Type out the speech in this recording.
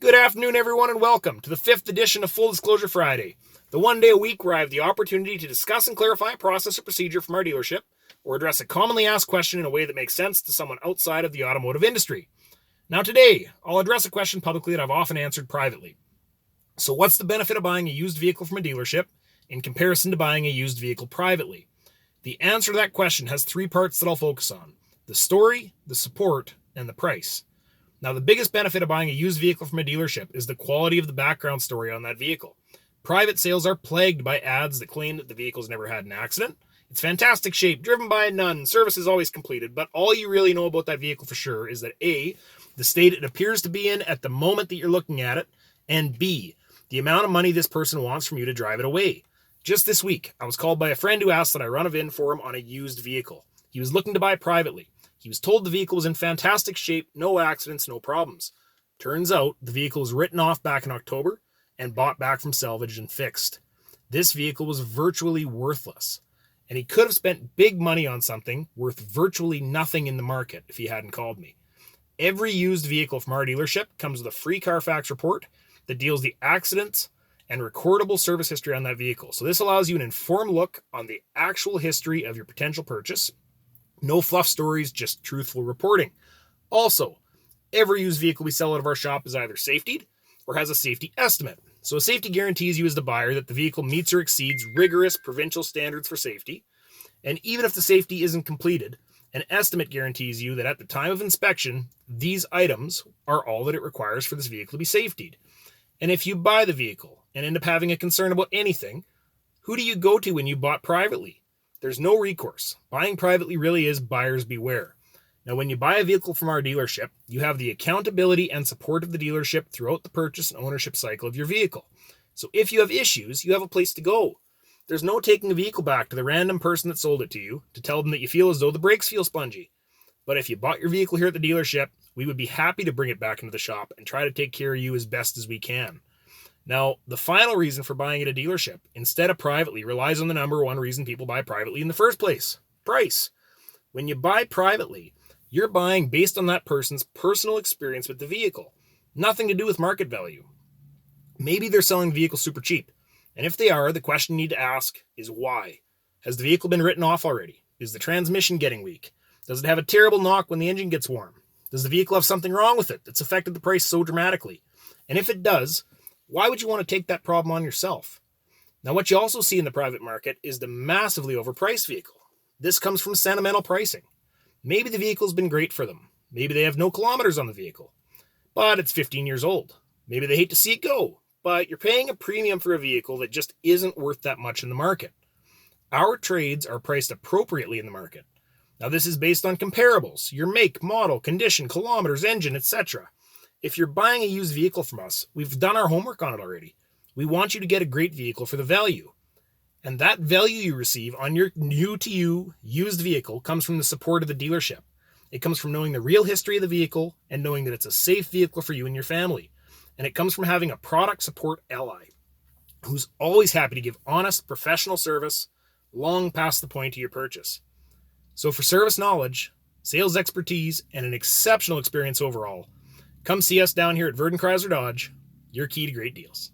Good afternoon, everyone, and welcome to the 5th edition of Full Disclosure Friday, the one day a week where I have the opportunity to discuss and clarify a process or procedure from our dealership, or address a commonly asked question in a way that makes sense to someone outside of the automotive industry. Now today, I'll address a question publicly that I've often answered privately. So what's the benefit of buying a used vehicle from a dealership in comparison to buying a used vehicle privately? The answer to that question has three parts that I'll focus on: the story, the support, and the price. Now, the biggest benefit of buying a used vehicle from a dealership is the quality of the background story on that vehicle. Private sales are plagued by ads that claim that the vehicle's never had an accident. It's fantastic shape, driven by none, service is always completed, but all you really know about that vehicle for sure is that A, the state it appears to be in at the moment that you're looking at it, and B, the amount of money this person wants from you to drive it away. Just this week, I was called by a friend who asked that I run a VIN for him on a used vehicle. He was looking to buy privately. He was told the vehicle was in fantastic shape, no accidents, no problems. Turns out the vehicle was written off back in October and bought back from salvage and fixed. This vehicle was virtually worthless, and he could have spent big money on something worth virtually nothing in the market if he hadn't called me. Every used vehicle from our dealership comes with a free Carfax report that deals the accidents and recordable service history on that vehicle. So this allows you an informed look on the actual history of your potential purchase. No fluff stories, just truthful reporting. Also, every used vehicle we sell out of our shop is either safetied or has a safety estimate. So a safety guarantees you as the buyer that the vehicle meets or exceeds rigorous provincial standards for safety. And even if the safety isn't completed, an estimate guarantees you that at the time of inspection, these items are all that it requires for this vehicle to be safetied. And if you buy the vehicle and end up having a concern about anything, who do you go to when you bought privately? There's no recourse. Buying privately really is buyer's beware. Now, when you buy a vehicle from our dealership, you have the accountability and support of the dealership throughout the purchase and ownership cycle of your vehicle. So if you have issues, you have a place to go. There's no taking a vehicle back to the random person that sold it to you to tell them that you feel as though the brakes feel spongy. But if you bought your vehicle here at the dealership, we would be happy to bring it back into the shop and try to take care of you as best as we can. Now, the final reason for buying at a dealership instead of privately relies on the number one reason people buy privately in the first place: price. When you buy privately, you're buying based on that person's personal experience with the vehicle. Nothing to do with market value. Maybe they're selling the vehicle super cheap. And if they are, the question you need to ask is why? Has the vehicle been written off already? Is the transmission getting weak? Does it have a terrible knock when the engine gets warm? Does the vehicle have something wrong with it that's affected the price so dramatically? And if it does, why would you want to take that problem on yourself? Now, what you also see in the private market is the massively overpriced vehicle. This comes from sentimental pricing. Maybe the vehicle's been great for them. Maybe they have no kilometers on the vehicle, but it's 15 years old. Maybe they hate to see it go, but you're paying a premium for a vehicle that just isn't worth that much in the market. Our trades are priced appropriately in the market. Now, this is based on comparables: your make, model, condition, kilometers, engine, etc. If you're buying a used vehicle from us, we've done our homework on it already. We want you to get a great vehicle for the value. And that value you receive on your new-to-you used vehicle comes from the support of the dealership. It comes from knowing the real history of the vehicle and knowing that it's a safe vehicle for you and your family. And it comes from having a product support ally who's always happy to give honest, professional service long past the point of your purchase. So for service knowledge, sales expertise, and an exceptional experience overall, come see us down here at Verdon Chrysler Dodge, your key to great deals.